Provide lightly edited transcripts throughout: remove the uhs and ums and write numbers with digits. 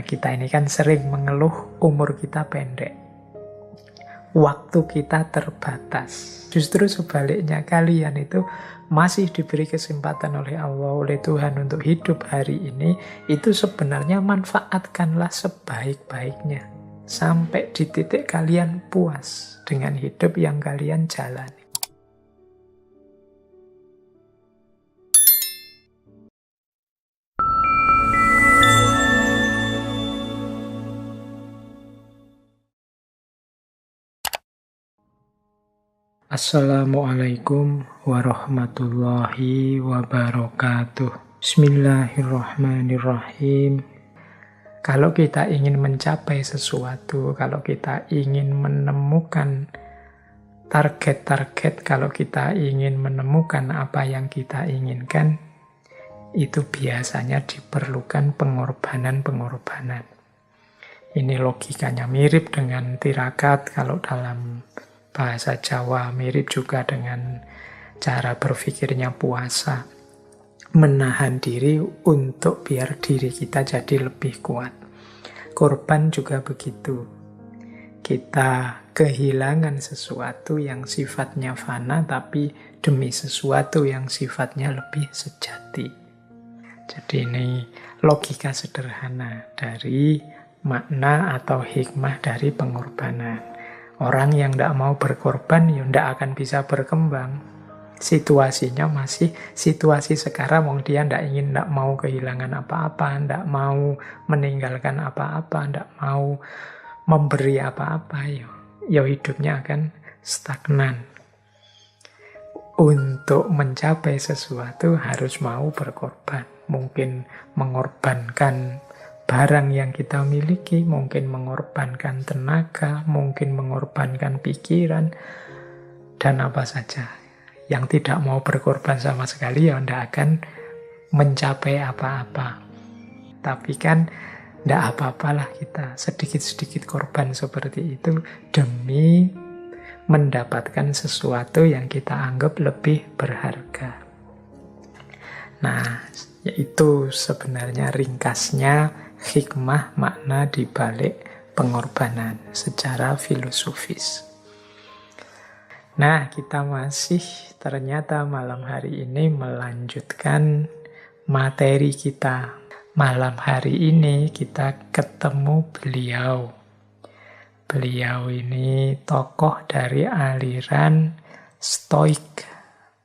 Nah, kita ini kan sering mengeluh umur kita pendek. Waktu kita terbatas. Justru sebaliknya, kalian itu masih diberi kesempatan oleh Allah, oleh Tuhan untuk hidup hari ini. Itu sebenarnya manfaatkanlah sebaik-baiknya. Sampai di titik kalian puas dengan hidup yang kalian jalani. Assalamualaikum warahmatullahi wabarakatuh. Bismillahirrahmanirrahim. Kalau kita ingin mencapai sesuatu, kalau kita ingin menemukan target-target, kalau kita ingin menemukan apa yang kita inginkan, itu biasanya diperlukan pengorbanan-pengorbanan. Ini logikanya mirip dengan tirakat kalau dalam bahasa Jawa, mirip juga dengan cara berpikirnya puasa. Menahan diri untuk biar diri kita jadi lebih kuat. Korban juga begitu. Kita kehilangan sesuatu yang sifatnya fana, tapi demi sesuatu yang sifatnya lebih sejati. Jadi ini logika sederhana dari makna atau hikmah dari pengorbanan. Orang yang tidak mau berkorban, ya tidak akan bisa berkembang. Situasinya masih situasi sekarang, dia tidak mau kehilangan apa-apa, tidak mau meninggalkan apa-apa, tidak mau memberi apa-apa, ya hidupnya akan stagnan. Untuk mencapai sesuatu harus mau berkorban. Mungkin mengorbankan barang yang kita miliki, mungkin mengorbankan tenaga, mungkin mengorbankan pikiran, dan apa saja. Yang tidak mau berkorban sama sekali, ya tidak akan mencapai apa-apa. Tapi kan tidak apa-apalah kita sedikit-sedikit korban seperti itu demi mendapatkan sesuatu yang kita anggap lebih berharga. Nah, yaitu sebenarnya ringkasnya hikmah makna di balik pengorbanan secara filosofis. Nah, kita masih ternyata malam hari ini melanjutkan materi kita. Malam hari ini kita ketemu beliau. Beliau ini tokoh dari aliran Stoik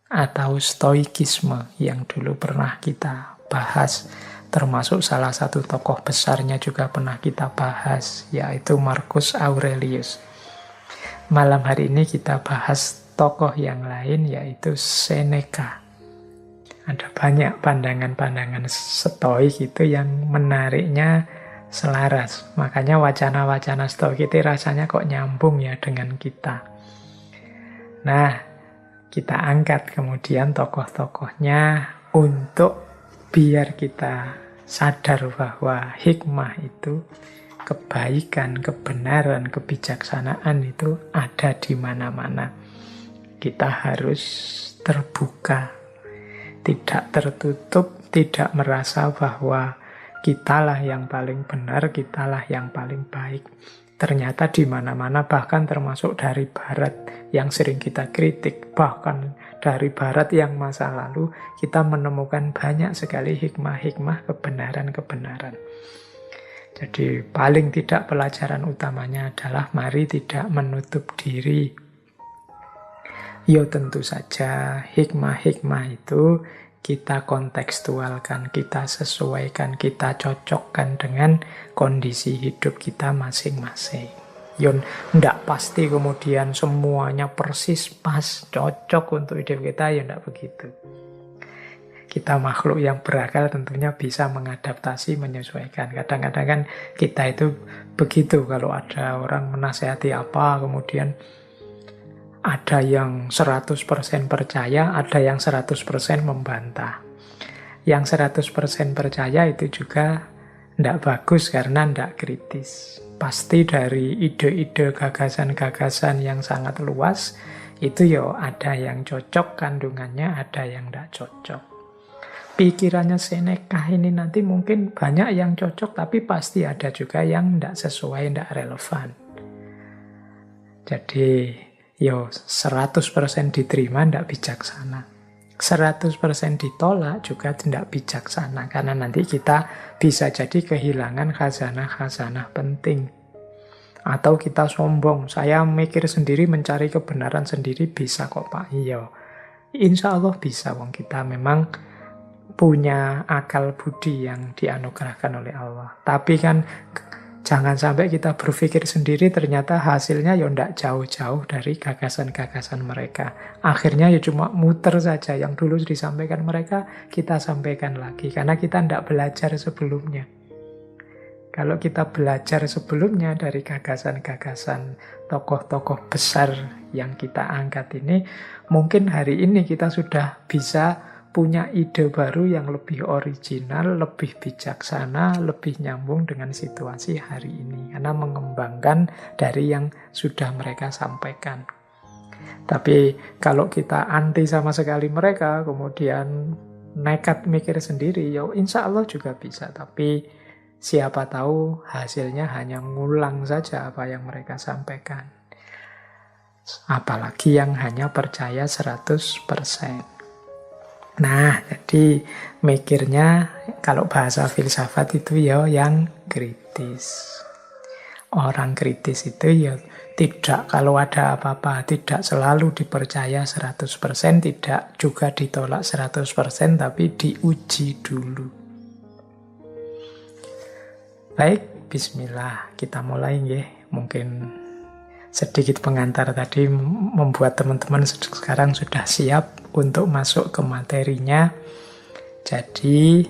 atau Stoikisme yang dulu pernah kita bahas. Termasuk salah satu tokoh besarnya juga pernah kita bahas, yaitu Marcus Aurelius. Malam hari ini kita bahas tokoh yang lain, yaitu Seneca. Ada banyak pandangan-pandangan stoik itu yang menariknya selaras. Makanya wacana-wacana stoik itu rasanya kok nyambung ya dengan kita. Nah, kita angkat kemudian tokoh-tokohnya untuk biar kita sadar bahwa hikmah itu, kebaikan, kebenaran, kebijaksanaan itu ada di mana-mana. Kita harus terbuka, tidak tertutup, tidak merasa bahwa kitalah yang paling benar, kitalah yang paling baik. Ternyata di mana-mana, bahkan termasuk dari barat yang sering kita kritik, bahkan dari barat yang masa lalu, kita menemukan banyak sekali hikmah-hikmah, kebenaran-kebenaran. Jadi paling tidak pelajaran utamanya adalah mari tidak menutup diri. Ya tentu saja hikmah-hikmah itu kita kontekstualkan, kita sesuaikan, kita cocokkan dengan kondisi hidup kita masing-masing. Yon, ndak pasti kemudian semuanya persis pas, cocok untuk hidup kita, ya ndak begitu. Kita makhluk yang berakal tentunya bisa mengadaptasi, menyesuaikan. Kadang-kadang kan kita itu begitu, kalau ada orang menasihati apa, kemudian ada yang 100% percaya, ada yang 100% membantah. Yang 100% percaya itu juga ndak bagus karena ndak kritis. Pasti dari ide-ide, gagasan-gagasan yang sangat luas, itu ya ada yang cocok kandungannya, ada yang ndak cocok. pikirannya Seneca ini nanti mungkin banyak yang cocok, tapi pasti ada juga yang tidak sesuai, tidak relevan. Jadi, 100% diterima tidak bijaksana. 100% ditolak juga tidak bijaksana, karena nanti kita bisa jadi kehilangan khazanah-khazanah penting. Atau kita sombong, saya mikir sendiri, mencari kebenaran sendiri, bisa kok Pak. Iya, insya Allah bisa, wong kita memang punya akal budi yang dianugerahkan oleh Allah. Tapi kan jangan sampai kita berpikir sendiri, ternyata hasilnya ya tidak jauh-jauh dari gagasan-gagasan mereka. Akhirnya ya cuma muter saja, yang dulu disampaikan mereka, kita sampaikan lagi. Karena kita tidak belajar sebelumnya. Kalau kita belajar sebelumnya dari gagasan-gagasan tokoh-tokoh besar yang kita angkat ini, mungkin hari ini kita sudah bisa punya ide baru yang lebih original, lebih bijaksana, lebih nyambung dengan situasi hari ini. Karena mengembangkan dari yang sudah mereka sampaikan. Tapi kalau kita anti sama sekali mereka, kemudian nekat mikir sendiri, ya insya Allah juga bisa. Tapi siapa tahu hasilnya hanya ngulang saja apa yang mereka sampaikan. Apalagi yang hanya percaya 100%. Nah, jadi mikirnya kalau bahasa filsafat itu ya yang kritis. Orang kritis itu ya tidak kalau ada apa-apa, tidak selalu dipercaya 100%, tidak juga ditolak 100%, tapi diuji dulu. Baik, bismillah, kita mulai ya. Mungkin sedikit pengantar tadi membuat teman-teman sekarang sudah siap untuk masuk ke materinya. Jadi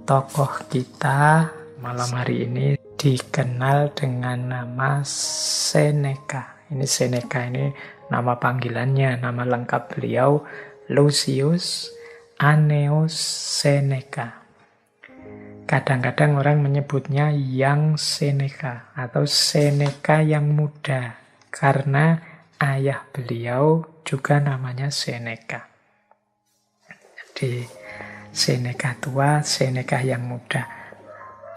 tokoh kita malam hari ini dikenal dengan nama Seneca. Ini Seneca ini nama panggilannya, nama lengkap beliau Lucius Annaeus Seneca. Kadang-kadang orang menyebutnya Young Seneca atau Seneca yang muda, karena ayah beliau juga namanya Seneca. Jadi Seneca tua, Seneca yang muda.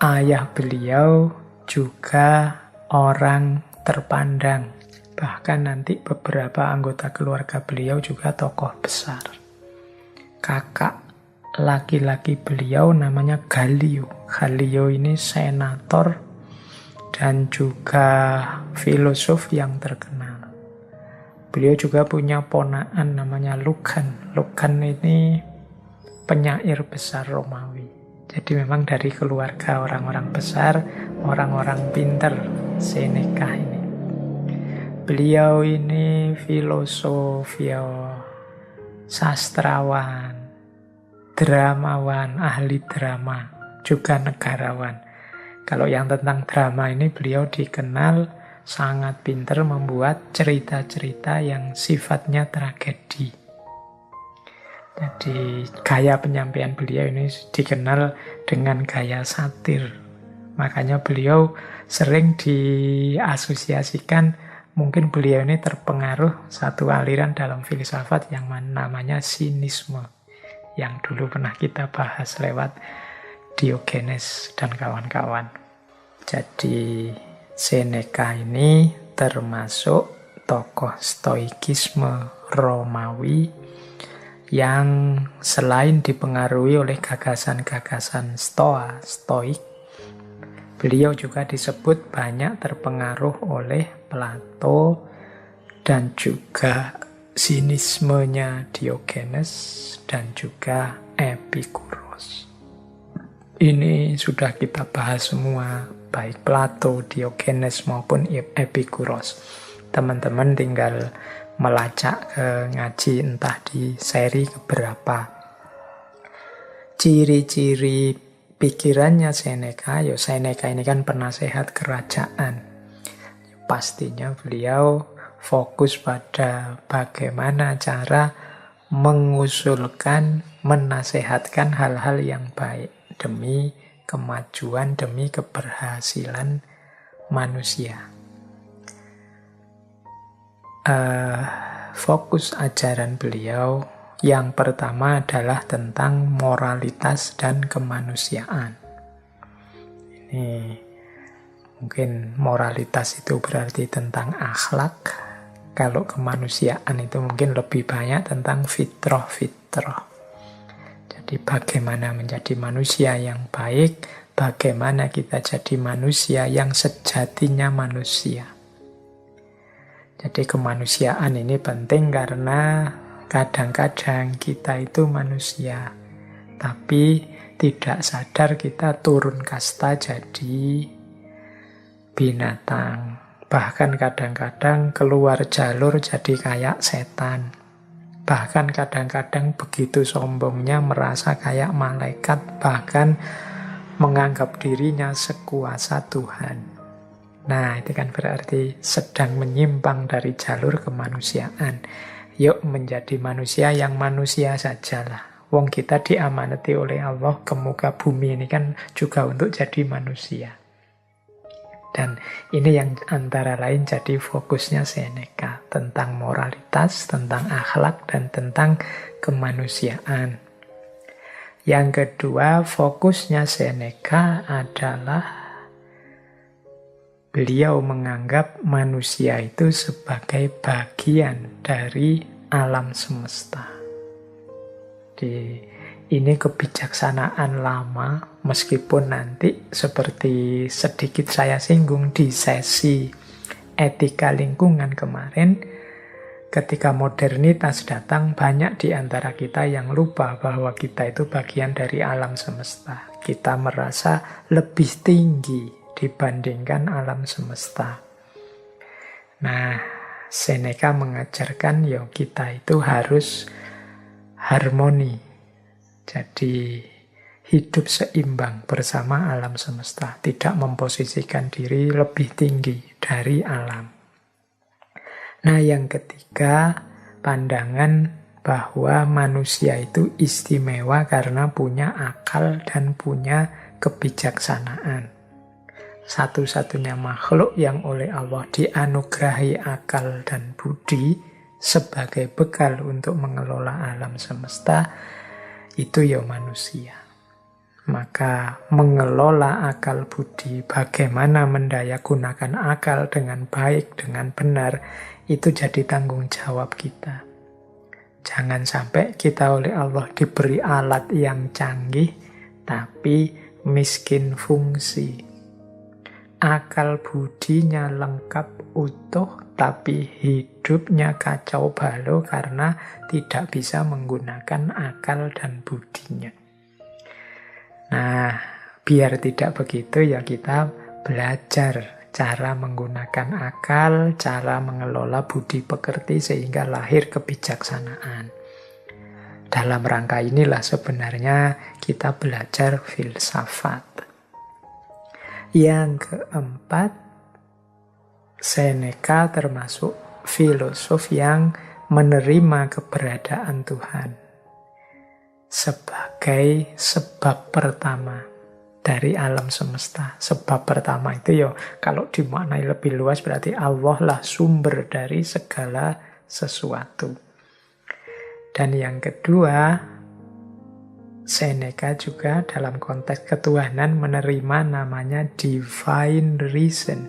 Ayah beliau juga orang terpandang. Bahkan nanti beberapa anggota keluarga beliau juga tokoh besar. Kakak laki-laki beliau namanya Gallio. Gallio ini senator dan juga filosof yang terkenal. Beliau juga punya ponakan namanya Lucan. Lucan ini penyair besar Romawi. Jadi memang dari keluarga orang-orang besar, orang-orang pinter, Seneca ini. Beliau ini filosof, sastrawan, dramawan, ahli drama, juga negarawan. Kalau yang tentang drama ini beliau dikenal sangat pintar membuat cerita-cerita yang sifatnya tragedi. Jadi gaya penyampaian beliau ini dikenal dengan gaya satir. Makanya beliau sering diasosiasikan, mungkin beliau ini terpengaruh satu aliran dalam filsafat yang namanya sinisme, yang dulu pernah kita bahas lewat Diogenes dan kawan-kawan. Jadi Seneca ini termasuk tokoh stoikisme Romawi yang selain dipengaruhi oleh gagasan-gagasan stoik, beliau juga disebut banyak terpengaruh oleh Plato dan juga sinismenya Diogenes dan juga Epikuros. Ini sudah kita bahas semua, baik Plato, Diogenes maupun Epikuros. Teman-teman tinggal melacak ke ngaji entah di seri keberapa. Ciri-ciri pikirannya Seneca, Seneca ini kan penasehat kerajaan. Pastinya beliau fokus pada bagaimana cara mengusulkan, menasehatkan hal-hal yang baik demi kemajuan, demi keberhasilan manusia. Fokus ajaran beliau Yang pertama adalah tentang moralitas dan kemanusiaan. Ini mungkin moralitas itu berarti tentang akhlak. Kalau kemanusiaan itu mungkin lebih banyak tentang fitrah-fitrah. Jadi bagaimana menjadi manusia yang baik, bagaimana kita jadi manusia yang sejatinya manusia. Jadi kemanusiaan ini penting karena kadang-kadang kita itu manusia, tapi tidak sadar kita turun kasta jadi binatang. Bahkan kadang-kadang keluar jalur jadi kayak setan. Bahkan kadang-kadang begitu sombongnya merasa kayak malaikat, bahkan menganggap dirinya sekuasa Tuhan. Nah, itu kan berarti sedang menyimpang dari jalur kemanusiaan. Yuk menjadi manusia yang manusia sajalah. Wong kita diamanati oleh Allah ke muka bumi ini kan juga untuk jadi manusia. Dan ini yang antara lain jadi fokusnya Seneca. Tentang moralitas, tentang akhlak, dan tentang kemanusiaan. Yang kedua, fokusnya Seneca adalah beliau menganggap manusia itu sebagai bagian dari alam semesta. Ini kebijaksanaan lama, meskipun nanti seperti sedikit saya singgung di sesi etika lingkungan kemarin, ketika modernitas datang, banyak di antara kita yang lupa bahwa kita itu bagian dari alam semesta. Kita merasa lebih tinggi dibandingkan alam semesta. Nah, Seneca mengajarkan ya kita itu harus harmoni. Jadi hidup seimbang bersama alam semesta, tidak memposisikan diri lebih tinggi dari alam. Nah, yang ketiga, pandangan bahwa manusia itu istimewa karena punya akal dan punya kebijaksanaan. Satu-satunya makhluk yang oleh Allah dianugerahi akal dan budi sebagai bekal untuk mengelola alam semesta, itu ya manusia. Maka mengelola akal budi, bagaimana mendayagunakan akal dengan baik, dengan benar, itu jadi tanggung jawab kita. Jangan sampai kita oleh Allah diberi alat yang canggih, tapi miskin fungsi. Akal budinya lengkap utuh, tapi hidupnya kacau balau karena tidak bisa menggunakan akal dan budinya. Nah, biar tidak begitu ya kita belajar cara menggunakan akal, cara mengelola budi pekerti sehingga lahir kebijaksanaan. Dalam rangka inilah sebenarnya kita belajar filsafat. Yang keempat, Seneca termasuk filosof yang menerima keberadaan Tuhan sebagai sebab pertama dari alam semesta. Sebab pertama itu ya kalau dimaknai lebih luas berarti Allah lah sumber dari segala sesuatu. Dan yang kedua, Seneca juga dalam konteks ketuhanan menerima namanya divine reason.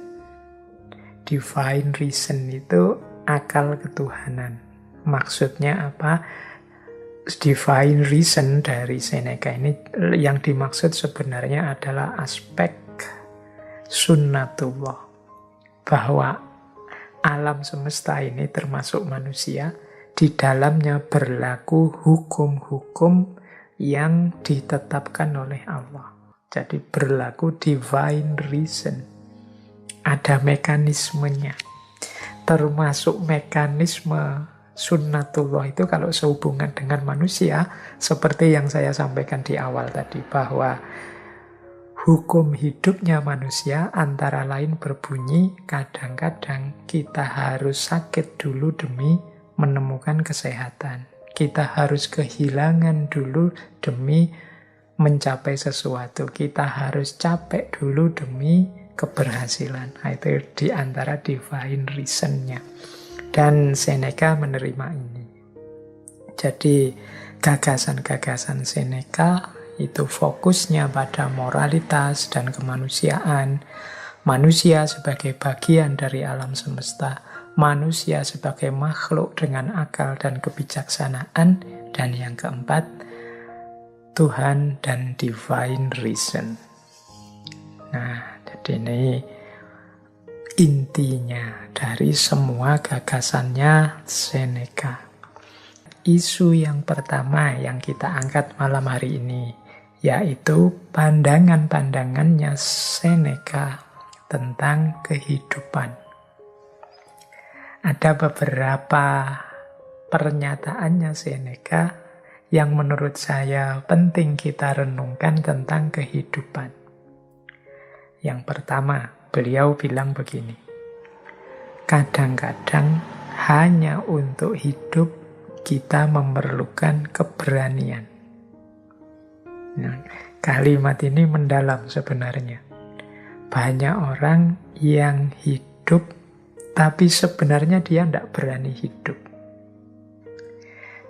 Divine reason itu akal ketuhanan. Maksudnya apa? Divine reason dari Seneca ini yang dimaksud sebenarnya adalah aspek sunnatullah. Bahwa alam semesta ini termasuk manusia, di dalamnya berlaku hukum-hukum yang ditetapkan oleh Allah. Jadi berlaku divine reason. Ada mekanismenya. Termasuk mekanisme sunnatullah itu kalau sehubungan dengan manusia, seperti yang saya sampaikan di awal tadi, bahwa hukum hidupnya manusia antara lain berbunyi, kadang-kadang kita harus sakit dulu demi menemukan kesehatan. Kita harus kehilangan dulu demi mencapai sesuatu. Kita harus capek dulu demi keberhasilan. Nah, itu di antara divine reason-nya. Dan Seneca menerima ini. Jadi gagasan-gagasan Seneca itu fokusnya pada moralitas dan kemanusiaan, manusia sebagai bagian dari alam semesta, manusia sebagai makhluk dengan akal dan kebijaksanaan, dan yang keempat, Tuhan dan divine reason. Nah, jadi ini intinya dari semua gagasannya Seneca. Isu yang pertama yang kita angkat malam hari ini, yaitu pandangan-pandangannya Seneca tentang kehidupan. Ada beberapa pernyataannya Seneca yang menurut saya penting kita renungkan tentang kehidupan. Yang pertama, beliau bilang begini, kadang-kadang hanya untuk hidup kita memerlukan keberanian. Nah, kalimat ini mendalam sebenarnya. Banyak orang yang hidup, tapi sebenarnya dia tidak berani hidup.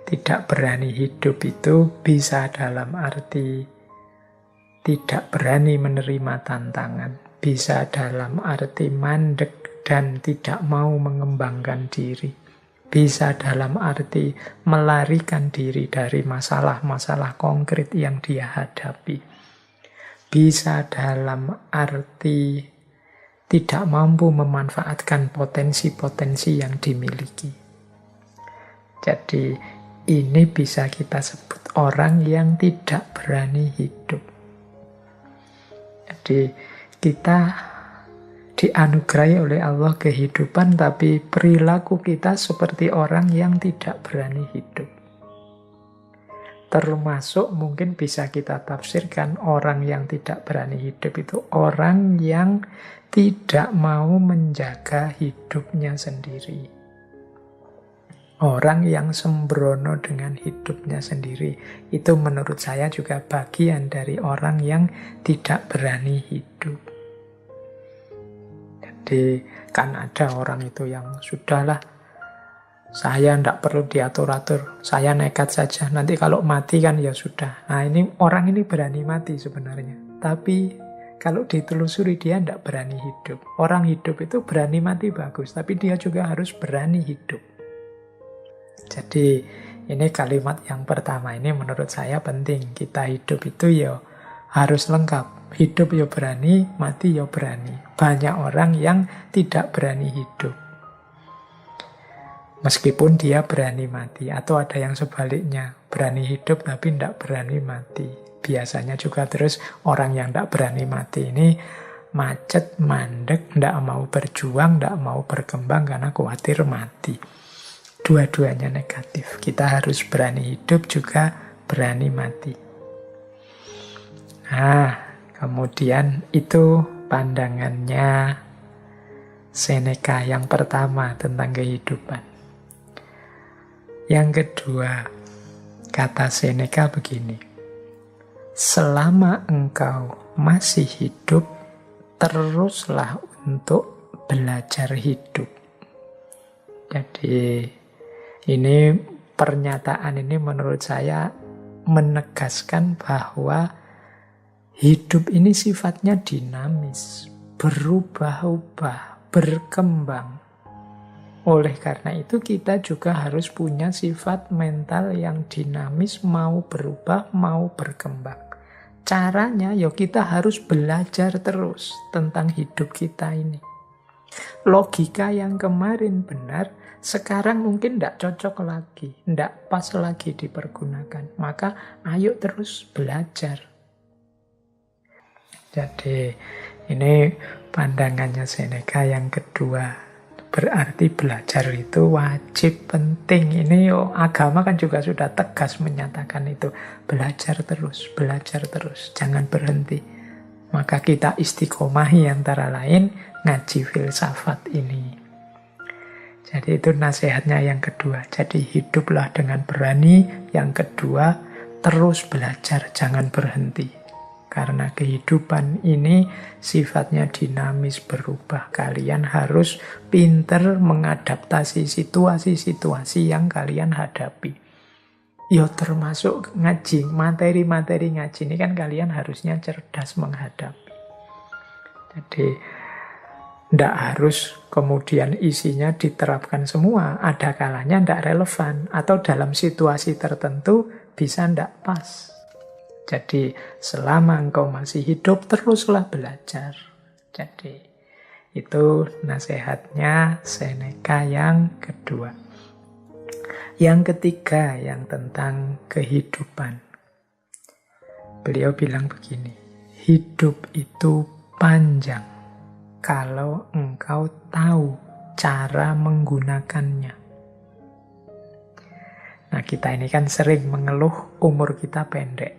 Tidak berani hidup itu bisa dalam arti tidak berani menerima tantangan, bisa dalam arti mandek dan tidak mau mengembangkan diri. Bisa dalam arti melarikan diri dari masalah-masalah konkret yang dia hadapi. Bisa dalam arti tidak mampu memanfaatkan potensi-potensi yang dimiliki. Jadi ini bisa kita sebut orang yang tidak berani hidup. Jadi kita dianugerahi oleh Allah kehidupan, tapi perilaku kita seperti orang yang tidak berani hidup. Termasuk mungkin bisa kita tafsirkan orang yang tidak berani hidup itu orang yang tidak mau menjaga hidupnya sendiri. Orang yang sembrono dengan hidupnya sendiri. Itu menurut saya juga bagian dari orang yang tidak berani hidup. Jadi kan ada orang itu yang sudahlah, saya tidak perlu diatur-atur, saya nekat saja, nanti kalau mati kan ya sudah. Nah orang ini berani mati sebenarnya, tapi kalau ditelusuri dia tidak berani hidup. Orang hidup itu berani mati bagus, tapi dia juga harus berani hidup. Jadi ini kalimat yang pertama ini menurut saya penting. Kita hidup itu ya harus lengkap. Hidup ya berani, mati ya berani. Banyak orang yang tidak berani hidup. Meskipun dia berani mati. Atau ada yang sebaliknya. Berani hidup tapi tidak berani mati. Biasanya juga terus orang yang tidak berani mati ini macet, mandek, tidak mau berjuang, tidak mau berkembang karena khawatir mati. Dua-duanya negatif. Kita harus berani hidup juga berani mati. Nah, kemudian itu pandangannya Seneca yang pertama tentang kehidupan. Yang kedua, kata Seneca begini, selama engkau masih hidup, teruslah untuk belajar hidup. Jadi ini pernyataan ini menurut saya menegaskan bahwa hidup ini sifatnya dinamis, berubah-ubah, berkembang. Oleh karena itu kita juga harus punya sifat mental yang dinamis, mau berubah, mau berkembang. Caranya ya kita harus belajar terus tentang hidup kita ini. Logika yang kemarin benar, sekarang mungkin tidak cocok lagi, tidak pas lagi dipergunakan. Maka ayo terus belajar. Jadi ini pandangannya Seneca yang kedua. Berarti belajar itu wajib, penting. Ini agama kan juga sudah tegas menyatakan itu. Belajar terus, jangan berhenti. Maka kita istiqomahi antara lain ngaji filsafat ini. Jadi itu nasihatnya yang kedua. Jadi hiduplah dengan berani. Yang kedua, terus belajar, jangan berhenti. Karena kehidupan ini sifatnya dinamis, berubah. Kalian harus pinter mengadaptasi situasi-situasi yang kalian hadapi. Ya termasuk ngaji, materi-materi ngaji ini kan kalian harusnya cerdas menghadapi. Jadi tidak harus kemudian isinya diterapkan semua. Ada kalanya tidak relevan. Atau dalam situasi tertentu bisa tidak pas. Jadi selama engkau masih hidup, teruslah belajar. Jadi itu nasihatnya Seneca yang kedua. Yang ketiga, yang tentang kehidupan. Beliau bilang begini, hidup itu panjang kalau engkau tahu cara menggunakannya. Nah, kita ini kan sering mengeluh umur kita pendek.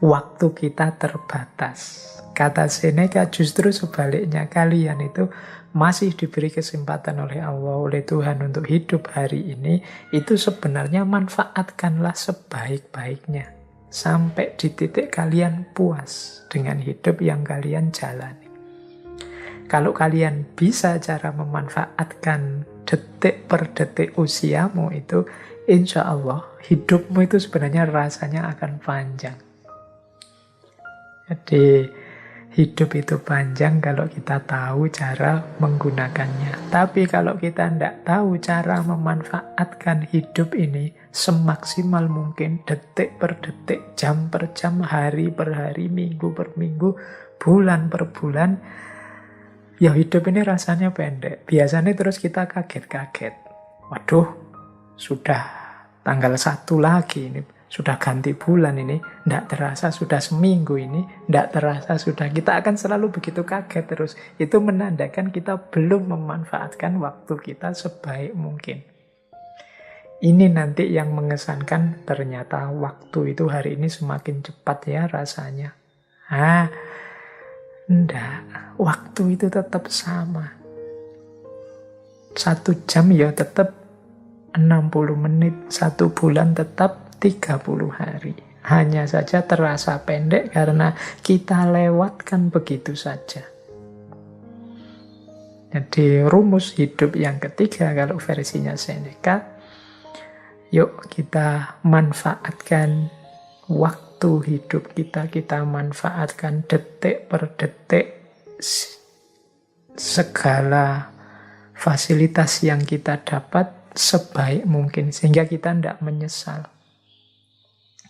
Waktu kita terbatas. Kata Seneca justru sebaliknya, kalian itu masih diberi kesempatan oleh Allah, oleh Tuhan untuk hidup hari ini, itu sebenarnya manfaatkanlah sebaik-baiknya. Sampai di titik kalian puas dengan hidup yang kalian jalani. Kalau kalian bisa cara memanfaatkan detik per detik usiamu itu, insya Allah hidupmu itu sebenarnya rasanya akan panjang. Jadi hidup itu panjang kalau kita tahu cara menggunakannya. Tapi kalau kita tidak tahu cara memanfaatkan hidup ini semaksimal mungkin, detik per detik, jam per jam, hari per hari, minggu per minggu, bulan per bulan, ya hidup ini rasanya pendek. Biasanya terus kita kaget-kaget. Waduh, sudah tanggal 1 lagi ini. Sudah ganti bulan ini, tidak terasa sudah seminggu ini, tidak terasa sudah. Kita akan selalu begitu kaget terus. Itu menandakan kita belum memanfaatkan waktu kita sebaik mungkin. Ini nanti yang mengesankan, ternyata waktu itu hari ini semakin cepat ya rasanya. Enggak, waktu itu tetap sama. 1 jam ya tetap 60 menit, 1 bulan tetap 30 hari. Hanya saja terasa pendek karena kita lewatkan begitu saja. Jadi rumus hidup yang ketiga kalau versinya Seneca, yuk kita manfaatkan waktu hidup kita, kita manfaatkan detik per detik segala fasilitas yang kita dapat sebaik mungkin sehingga kita tidak menyesal.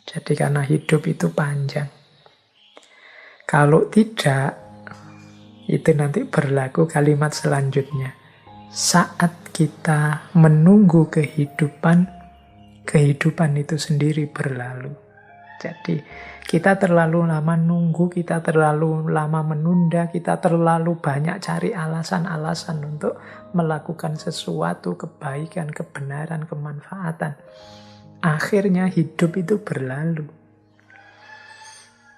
Jadi karena hidup itu panjang. Kalau tidak, itu nanti berlaku kalimat selanjutnya. Saat kita menunggu kehidupan, kehidupan itu sendiri berlalu. Jadi kita terlalu lama nunggu, kita terlalu lama menunda, kita terlalu banyak cari alasan-alasan untuk melakukan sesuatu, kebaikan, kebenaran, kemanfaatan. Akhirnya hidup itu berlalu.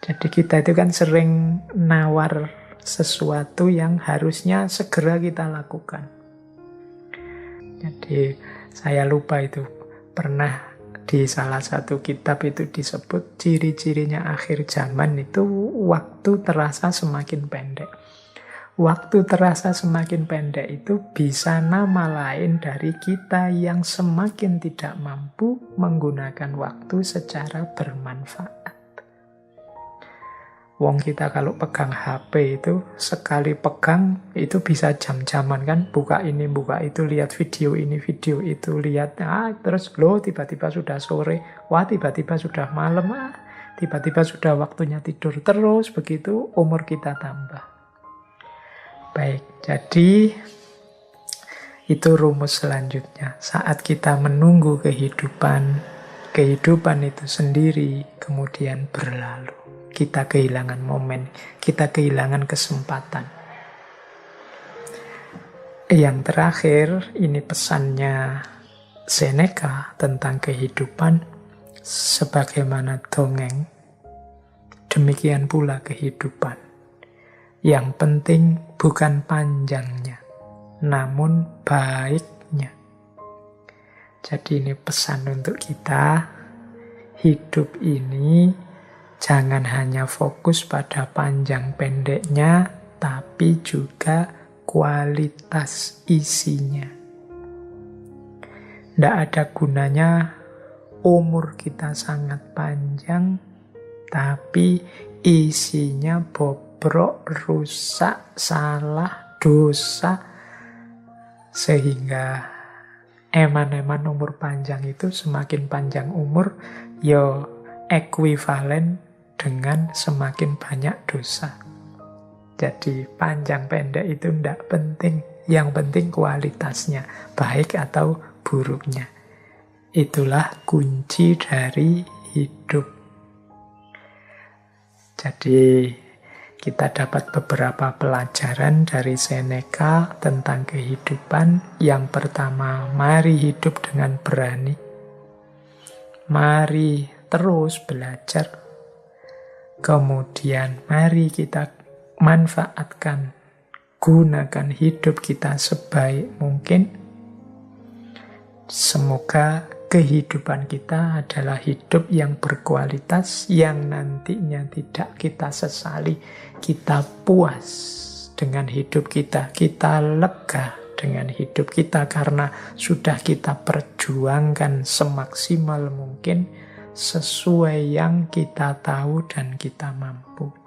Jadi kita itu kan sering nawar sesuatu yang harusnya segera kita lakukan. Jadi saya lupa itu pernah di salah satu kitab itu disebut ciri-cirinya akhir zaman itu waktu terasa semakin pendek. Waktu terasa semakin pendek itu bisa nama lain dari kita yang semakin tidak mampu menggunakan waktu secara bermanfaat. Wong kita kalau pegang HP itu, sekali pegang itu bisa jam-jaman kan, buka ini, buka itu, lihat video ini, video itu, lihat, terus loh tiba-tiba sudah sore, wah tiba-tiba sudah malam, tiba-tiba sudah waktunya tidur, terus begitu umur kita tambah. Baik, jadi itu rumus selanjutnya. Saat kita menunggu kehidupan, kehidupan itu sendiri kemudian berlalu. Kita kehilangan momen, kita kehilangan kesempatan. Yang terakhir, ini pesannya Seneca tentang kehidupan. Sebagaimana dongeng, demikian pula kehidupan. Yang penting bukan panjangnya, namun baiknya. Jadi ini pesan untuk kita, hidup ini jangan hanya fokus pada panjang pendeknya, tapi juga kualitas isinya. Tidak ada gunanya umur kita sangat panjang, tapi isinya bobrok, rusak, salah, dosa, sehingga eman-eman umur panjang itu semakin panjang umur, ya ekuivalen dengan semakin banyak dosa. Jadi panjang pendek itu tidak penting. Yang penting kualitasnya, baik atau buruknya. Itulah kunci dari hidup. Jadi kita dapat beberapa pelajaran dari Seneca tentang kehidupan. Yang pertama, mari hidup dengan berani. Mari terus belajar. Kemudian mari kita manfaatkan, gunakan hidup kita sebaik mungkin. Semoga kehidupan kita adalah hidup yang berkualitas, yang nantinya tidak kita sesali. Kita puas dengan hidup kita, kita lega dengan hidup kita karena sudah kita perjuangkan semaksimal mungkin sesuai yang kita tahu dan kita mampu.